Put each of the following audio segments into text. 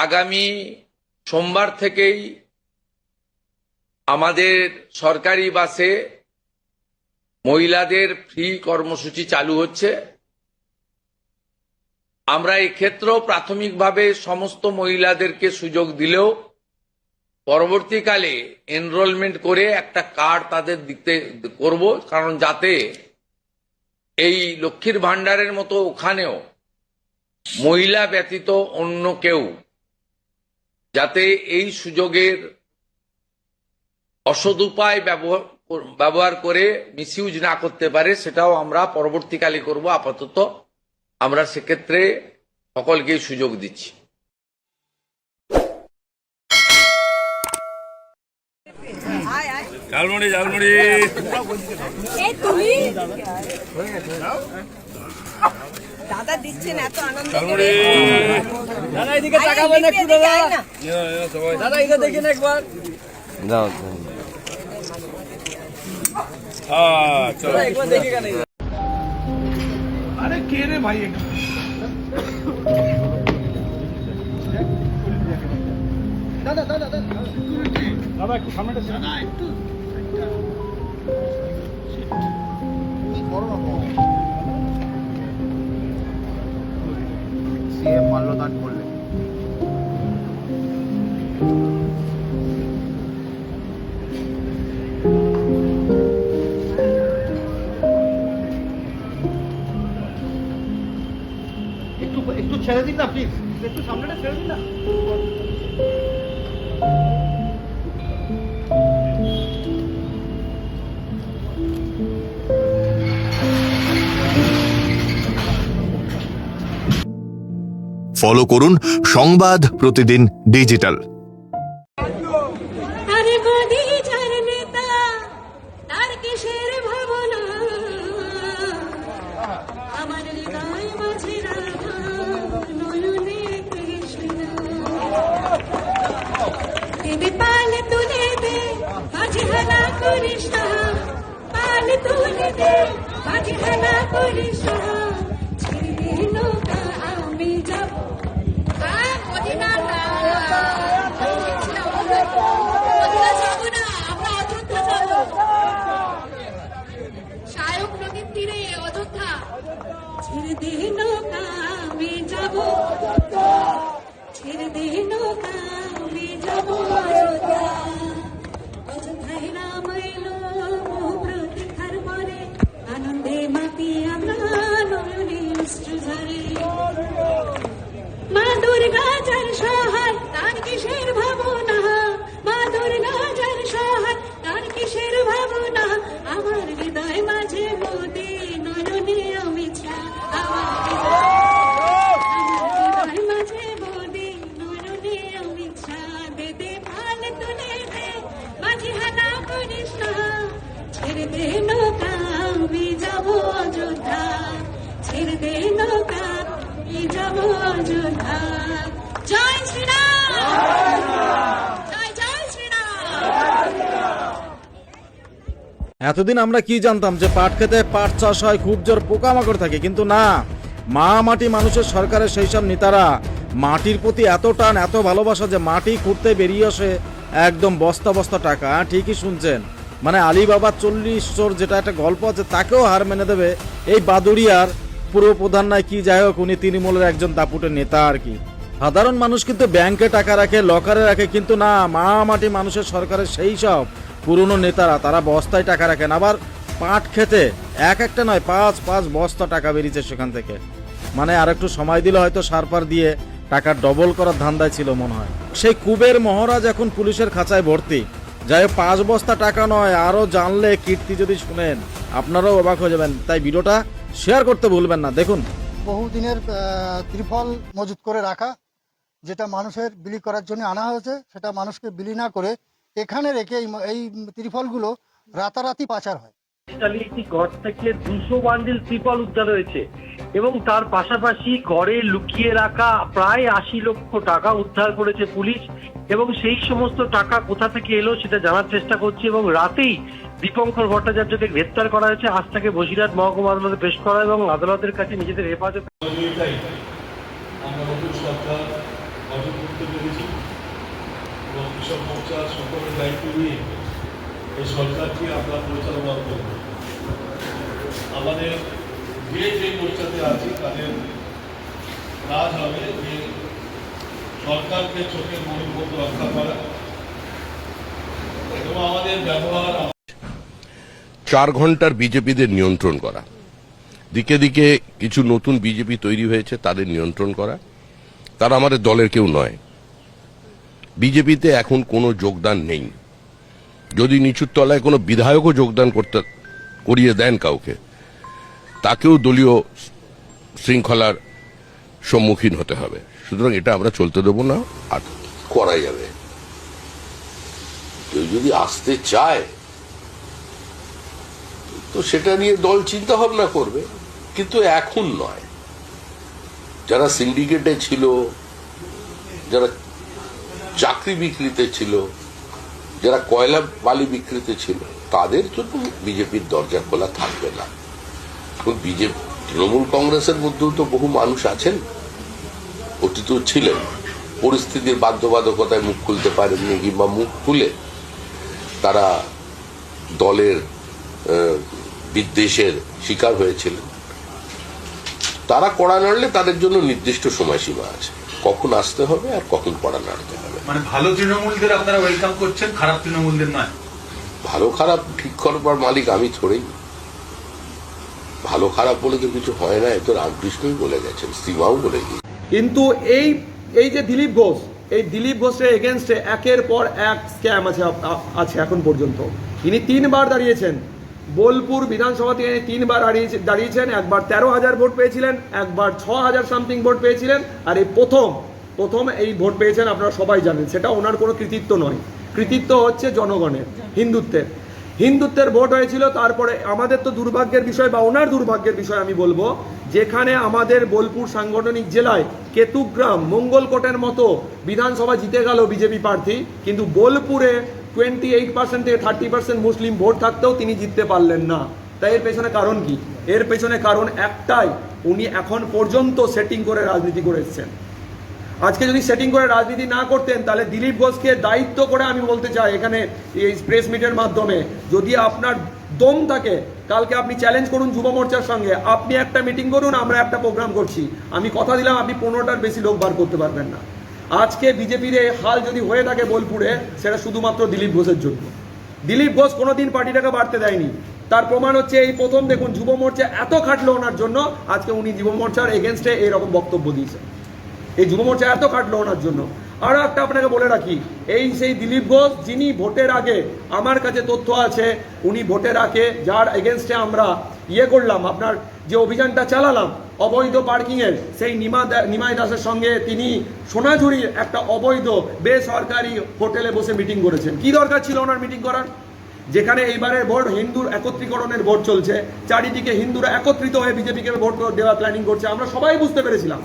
আগামী সোমবার থেকেই আমাদের সরকারি বাসে মহিলাদের ফ্রি কর্মসূচি চালু হচ্ছে। আমরা এক্ষেত্রেও প্রাথমিকভাবে সমস্ত মহিলাদেরকে সুযোগ দিলেও পরবর্তীকালে এনরোলমেন্ট করে একটা কার্ড তাদের দিতে করব, কারণ যাতে এই লক্ষ্মীর ভান্ডারের মতো ওখানেও মহিলা ব্যতীত অন্য কেউ যাতে এই সুযোগের অসদুপায় ব্যবহার করে মিসইউজ না করতে পারে, সেটাও আমরা পরবর্তীকালে করব। আপাতত আমরা সেক্ষেত্রে সকলকেই সুযোগ দিচ্ছি। ঝালমুড়ি ঝালমুড়ি দাদা দিচ্ছেন এত আনন্দ ঝালমুড়ি দাদা এদিকে তাকাবেন একটু দাদা। সবাই দাদা এটা দেখেন একবার। যাও চলো একবার দেখে কেন আরে কে রে ভাই দাদা একটু সামনেটা একটু সিএম মাল্যদান করলেন। একটু ছেড়ে দিন না প্লিজ, একটু সামনেটা ছেড়ে দিন না। ফলো করুন সংবাদ প্রতিদিন ডিজিটাল। আরে মোদি যার নেতা তার কিসের ভাবনা, আমার হৃদয় মাঝে রাধা নয়নে কৃষ্ণা, দেবে পাল তুলে দে মাঝে হানা করিস না, পাল তুলে দে মাঝে হানা করিস না, ছেড়ে নৌকা আমি যাব ছেড়ে দে নৌকা আমি যাব, ছেড়ে দে নৌকা আমি যাব অযোধ্যা, অযোধ্যায় রাম এলো প্রতীক্ষার পরে, আনন্দে মাতি আমরা নয়নে অশ্রু ঝরে, মা দুর্গা যার সহায় তার কিসের ভাবনা, মা দুর্গা যার সহায় তার কিসের ভাবনা, আমার হৃদয় মাঝে মোদি নয়নে অমিত শাহ, আমার হৃদয় মাঝে মোদি নয়নে অমিত শাহ, দে দে পাল তুলে দে মাঝে হানা করিস না, ছেড়ে দে নৌকা আমি যাব অযোধ্যা, ছেড়ে দে নৌকা যাব অযোধ্যা। জয় শ্রীরাম, জয় জয় শ্রীরাম। এতদিন আমরা কি জানতাম যে পাট খেতে পাট চাষ হয়, খুব জোর পোকামাকড় থাকে, কিন্তু না, মা মাটি মানুষের সরকারের সেই সব নেতারা মাটির প্রতি এত টান এত ভালোবাসা যে মাটি খুঁড়তে বেরিয়ে আসে একদম বস্তা বস্তা টাকা। ঠিকই শুনছেন, মানে আলিবাবা 40 চোর যেটা একটা গল্প আছে তাকেও হার মেনে দেবে এই বাদুড়িয়ার পুরো প্রধান নয় কি, যাই হোক উনি তৃণমূলের একজন দাপুটে নেতা আর কি। সাধারণ মানুষ কিন্তু ব্যাংকে টাকা রাখে, লকারে রাখে, কিন্তু না, মা মাটি মানুষের সরকারের সেই সব পুরনো নেতারা তারা বস্তায় টাকা রাখেন। আবার পাট খেতে একটা নয় 5 বস্তা টাকা বেরিয়েছে সেখান থেকে। মানে আর একটু সময় দিলে হয়তো সারপার দিয়ে টাকা ডবল করার ধান্দায় ছিল মনে হয়। সেই কুবের মহারাজ এখন পুলিশের খাঁচায় ভর্তি। যাই হোক 5 বস্তা টাকা নয়, আরো জানলে কীর্তি যদি শুনেন আপনারাও অবাক হয়ে যাবেন। তাই ভিডিওটা শেয়ার করতে ভুলবেন না। দেখুন, বহুদিনের ত্রিফল মজুত করে রাখা, যেটা মানুষের বিলি করার জন্য আনা হয়েছে, সেটা মানুষকে বিলি না করে এখানে রেখে এই ত্রিফলগুলো রাতারাতি পাচার হয়। একটি ঘর থেকে 200 বান্ডিল ত্রিপল উদ্ধার হয়েছে এবং তার পাশাপাশি ঘরে লুকিয়ে রাখা প্রায় 80 লক্ষ টাকা উদ্ধার করেছে পুলিশ এবং সেই সমস্ত টাকা কোথা থেকে এলো সেটা জানার চেষ্টা করছে এবং রাতেই দীপঙ্কর ভট্টাচার্যকে গ্রেপ্তার করা হয়েছে। আজ তাকে বসিরহাট মহকুমা আদালতে পেশ করা এবং আদালতের কাছে নিজেদের হেফাজত। আমরা নতুন সরকার গঠন করতে পেরেছি এবং কৃষক মোর্চা সকলের দায়িত্ব নিয়ে এই সরকারকে আমরা পরিচালনা করব। আমাদের যে মোর্চাতে আছে তাদের কাজ হবে যে সরকারকে চোখের মনের মতো রক্ষা করা এবং আমাদের ব্যবহার 4 ঘন্টার বিজেপিদের নিয়ন্ত্রণ করা, দিকে দিকে কিছু নতুন বিজেপি তৈরি হয়েছে তাদের নিয়ন্ত্রণ করা। তারা আমাদের দলের কেউ নয়। বিজেপিতে এখন কোনো যোগদান নেই। যদি নিচুর তলায় কোনো বিধায়কও যোগদান করিয়ে দেন কাউকে, তাকেও দলীয় শৃঙ্খলার সম্মুখীন হতে হবে। সুতরাং এটা আমরা চলতে দেবো না। আর করা যাবে, কেউ যদি আসতে চায় তো সেটা নিয়ে দল চিন্তা ভাবনা করবে, কিন্তু এখন নয়। যারা সিন্ডিকেটে ছিল, যারা চাকরি বিক্রিতে ছিল, যারা কয়লা বালি বিক্রিতে ছিল, তাদের জন্য বিজেপির দরজা খোলা থাকবে না। বিজেপি তৃণমূল কংগ্রেসের মধ্যেও তো বহু মানুষ আছেন, অতীত ছিলেন, পরিস্থিতির বাধ্যবাধকতায় মুখ খুলতে পারেননি, কিংবা মুখ খুলে তারা দলের বিদ্বেষের শিকার হয়েছিলেন। তারা কড়া নাড়লে তাদের জন্য নির্দিষ্ট সময়সীমা আছে, কখন আসতে হবে আর কখন কড়া নাড়তে হবে। মানে ভালো তৃণমূলদের আপনারা ওয়েলকাম করছেন, খারাপ তৃণমূলদের নয়। ভালো খারাপ ঠিক করবার মালিক আমি থোড়েই। ভালো খারাপ বলে তো কিছু হয় না, এত রামকৃষ্ণই বলে গেছেন, সীমাও বলে গিয়েছেন। কিন্তু এই যে দিলীপ ঘোষ, এই দিলীপ ঘোষের এগেনস্টে একের পর এক স্ক্যাম আছে এখন পর্যন্ত। ইনি 3 বার দাঁড়িয়েছেন বোলপুর বিধানসভা থেকে, 3 বার দাঁড়িয়েছেন। একবার 13,000 ভোট পেয়েছিলেন, একবার 6,000 সামথিং ভোট পেয়েছিলেন, আর এই প্রথম এই ভোট পেয়েছেন। আপনারা সবাই জানেন সেটা ওনার কোনো কৃতিত্ব নয়, কৃতিত্ব হচ্ছে জনগণের, হিন্দুত্বের ভোট হয়েছিল। তারপরে আমাদের তো দুর্ভাগ্যের বিষয়, বা ওনার দুর্ভাগ্যের বিষয় আমি বলবো, যেখানে আমাদের বোলপুর সাংগঠনিক জেলায় কেতুগ্রাম, মঙ্গলকোটের মতো বিধানসভা জিতে গেল বিজেপি প্রার্থী, কিন্তু বোলপুরে 28% থেকে 30% মুসলিম ভোট থাকতেও তিনি জিততে পারলেন না। তাই এর পেছনে কারণ কি? এর পেছনে কারণ একটাই, উনি এখন পর্যন্ত সেটিং করে রাজনীতি করে এসেছেন। আজকে যদি সেটিং করে রাজনীতি না করতেন, তাহলে দিলীপ ঘোষকে দায়িত্ব করে আমি বলতে চাই এখানে এই প্রেস মিটের মাধ্যমে, যদি আপনার দম থাকে, কালকে আপনি চ্যালেঞ্জ করুন যুব মোর্চার সঙ্গে, আপনি একটা মিটিং করুন, আমরা একটা প্রোগ্রাম করছি, আমি কথা দিলাম আপনি 15টার বেশি লোক বার করতে পারবেন না। আজকে বিজেপির এই হাল যদি হয়ে থাকে বোলপুরে, সেটা শুধুমাত্র দিলীপ ঘোষের জন্য। দিলীপ ঘোষ কোনোদিন পার্টিটাকে বাড়তে দেয়নি, তার প্রমাণ হচ্ছে এই প্রথম দেখুন যুব মোর্চা এত খাটলো ওনার জন্য, আজকে উনি যুব মোর্চার এগেনস্টে এরকম বক্তব্য দিয়েছেন। এই যুব মোর্চা এত খাটলো ওনার জন্য। আরো একটা আপনাকে বলে রাখি, এই সেই দিলীপ ঘোষ যিনি ভোটের আগে, আমার কাছে তথ্য আছে, উনি ভোটের আগে যার এগেনস্টে আমরা করলাম, আপনার যে অভিযানটা চালালাম অবৈধ পার্কিংয়ের, সেই নিমাই দাসের সঙ্গে তিনি সোনাঝুরির একটা অবৈধ বেসরকারি হোটেলে বসে মিটিং করেছেন। কি দরকার ছিল ওনার মিটিং করার? যেখানে এইবারের ভোট হিন্দুর একত্রীকরণের ভোট চলছে, চারিদিকে হিন্দুরা একত্রিত হয়ে বিজেপিকে ভোট দেওয়া প্ল্যানিং করছে, আমরা সবাই বুঝতে পেরেছিলাম,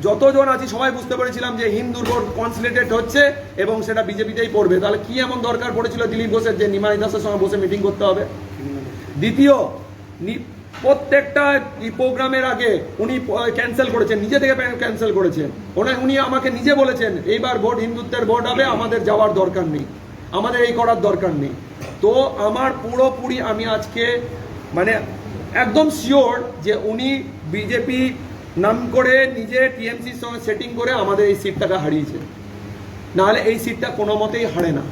যতজন আছি সবাই বুঝতে পেরেছিলাম যে হিন্দুর ভোট কনসলিডেট হচ্ছে এবং সেটা বিজেপিতেই পড়বে। তাহলে কি এমন দরকার পড়েছিল দিলীপ ঘোষের যে নিমাই দাসের সঙ্গে বসে মিটিং করতে হবে? দ্বিতীয়, প্রত্যেকটা প্রোগ্রামের আগে উনি ক্যান্সেল করেছেন, নিজে থেকে ক্যান্সেল করেছেন। উনি আমাকে নিজে বলেছেন এইবার ভোট হিন্দুত্বের ভোট হবে, আমাদের যাওয়ার দরকার নেই, আমাদের এই করার দরকার নেই। তো আমার পুরোপুরি আমি আজকে মানে একদম শিওর যে উনি বিজেপি নাম করে নিজে টিএমসির সঙ্গে সেটিং করে আমাদের এই সিটটাকে হারিয়েছে। নাহলে এই সিটটা কোনো মতেই হারে না,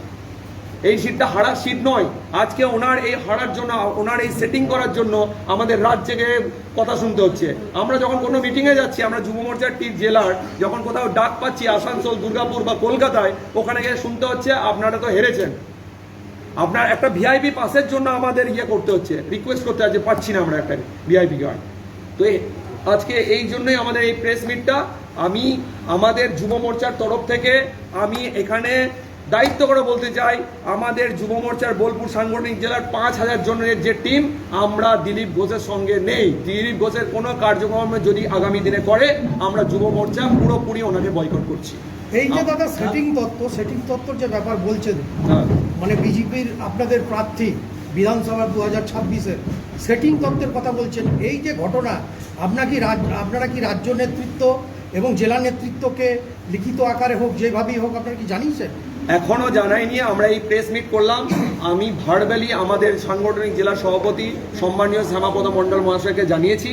এই সিটটা হারার সিট নয়। আজকে ওনার এই হারার জন্য, ওনার এই সেটিং করার জন্য আমাদের রাত জেগে কথা শুনতে হচ্ছে। আমরা যখন কোনো মিটিংয়ে যাচ্ছি, আমরা যুব মোর্চার জেলার যখন কোথাও ডাক পাচ্ছি আসানসোল, দুর্গাপুর বা কলকাতায়, ওখানে গিয়ে শুনতে হচ্ছে আপনারা তো হেরেছেন, আপনার একটা ভিআইপি পাসের জন্য আমাদের করতে হচ্ছে, রিকোয়েস্ট করতে হচ্ছে, পাচ্ছি না আমরা একটা ভিআইপি কার্ড। তো আজকে এই জন্যই আমাদের এই প্রেস মিটটা। আমি আমাদের যুব মোর্চার তরফ থেকে আমি এখানে দায়িত্ব করে বলতে চাই, আমাদের যুব মোর্চার বোলপুর সাংগঠনিক জেলার 5,000 জনের যে টিম, আমরা দিলীপ ঘোষের সঙ্গে নেই। দিলীপ ঘোষের কোনো কার্যক্রম যদি আগামী দিনে করে, আমরা যুব মোর্চা পুরোপুরি ওনাকে বয়কট করছি। এই যে দাদা সেটিং তত্ত্বর যে ব্যাপার বলছেন, মানে বিজেপির আপনাদের প্রার্থী বিধানসভা 2026-এর সেটিং তত্ত্বের কথা বলছেন, এই যে ঘটনা, আপনারা কি রাজ্য নেতৃত্ব এবং জেলা নেতৃত্বকে লিখিত আকারে হোক যেভাবেই হোক আপনারা কি জানিয়েছেন? এখনো জানাইনি, আমরা এই প্রেস মিট করলাম। আমি ভার্বালি আমাদের সাংগঠনিক জেলা সভাপতি সম্মানীয় শ্যামাপদ মণ্ডল মহাশয়কে জানিয়েছি।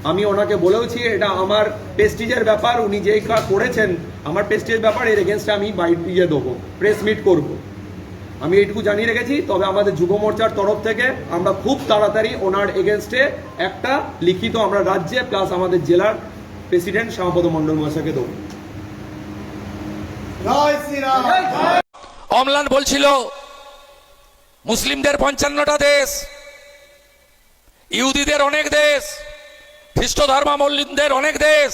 আমি ওনাকে বলেওছি এটা আমার প্রেস্টিজের ব্যাপার, উনি যেই কাজ করেছেন আমার প্রেস্টিজের ব্যাপার, এর এগেনস্টে আমি বাইট দিয়ে দেবো, প্রেস মিট করব। আমি এইটুকু জানিয়ে রেখেছি। তবে আমাদের যুব মোর্চার তরফ থেকে আমরা খুব তাড়াতাড়ি ওনার এগেনস্টে একটা লিখিত আমরা রাজ্যে প্লাস আমাদের জেলার প্রেসিডেন্ট শ্যামাপদ মণ্ডল মহাশয়কে দেবো। অমলান বলছিল মুসলিমদের 55টা দেশ, ইহুদিদের অনেক দেশ, খ্রিস্ট ধর্মাবলম্বীদের অনেক দেশ,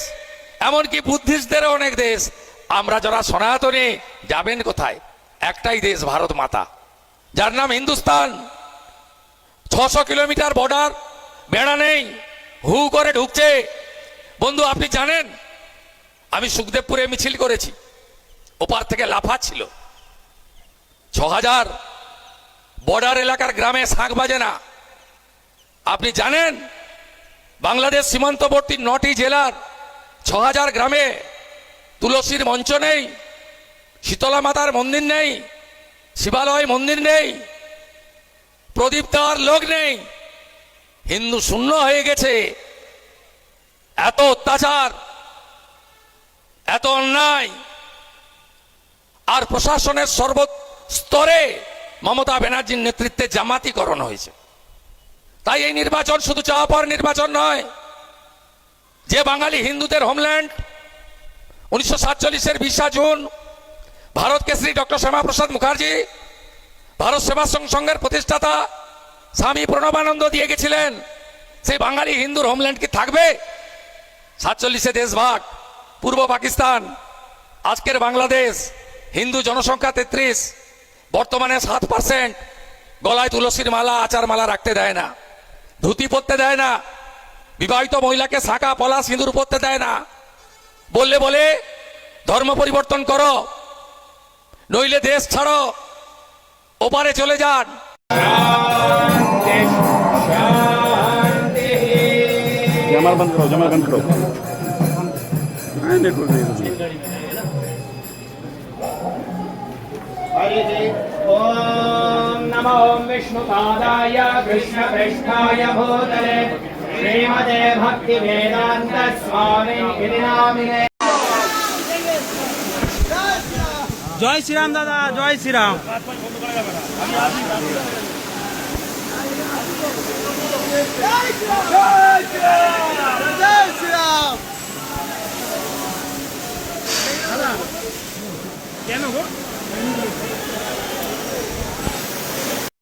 এমনকি বুদ্ধিস্টদের অনেক দেশ। আমরা যারা সনাতনী যাবেন কোথায়? একটাই দেশ, ভারত মাতা, যার নাম হিন্দুস্তান। 600 কিলোমিটার বর্ডার, বেড়া নেই, হু করে ঢুকছে। বন্ধু আপনি জানেন আমি সুখদেবপুরে মিছিল করেছি, ওপার থেকে লাফাচ্ছিল। 6000 বর্ডার এলাকার গ্রামে শাঁখ বাজে না। আপনি জানেন বাংলাদেশ সীমান্তবর্তী 9টি জেলার 6000 গ্রামে তুলসীর মঞ্চ নেই, শীতলা মাতার মন্দির নেই, শিবালয় মন্দির নেই, প্রদীপ দেওয়ার লোক নেই। হিন্দু শূন্য হয়ে গেছে। এত অত্যাচার, এত অন্যায়, আর প্রশাসনের সর্বস্তরে মমতা ব্যানার্জির নেতৃত্বে জামাতিকরণ হয়েছে। তাই এই নির্বাচন শুধু চাওয়া পাওয়ার নির্বাচন নয়। যে বাঙালি হিন্দুদের হোমল্যান্ড 1947-এর 20 জুন ভারত কেশরী ডক্টর শ্যামাপ্রসাদ মুখার্জি, ভারত সেবাশ্রম সংঘের প্রতিষ্ঠাতা স্বামী প্রণবানন্দ দিয়ে গেছিলেন, সেই বাঙালি হিন্দুর হোমল্যান্ড কি থাকবে? 47-এ দেশভাগ, পূর্ব পাকিস্তান, আজকের বাংলাদেশ, হিন্দু জনসংখ্যা 33, বর্তমানে 7%। গলায় তুলসীর মালা, আচার মালা রাখতে দেয় না, ধুতি পরতে দেয় না, বিবাহিত মহিলাকে শাঁখা পলা সিঁদুর পরতে দেয় না। বললে বলে ধর্ম পরিবর্তন করো, নইলে দেশ ছাড়ো, ওপারে চলে যান। ओम नमो विष्णुपादाय कृष्णप्रेष्ठाय भूतले श्रीमते भक्ति वेदांत स्वामी इति नामिने। জয় শ্রীরাম দাদা, জয় শ্রীরাম। কেন গো?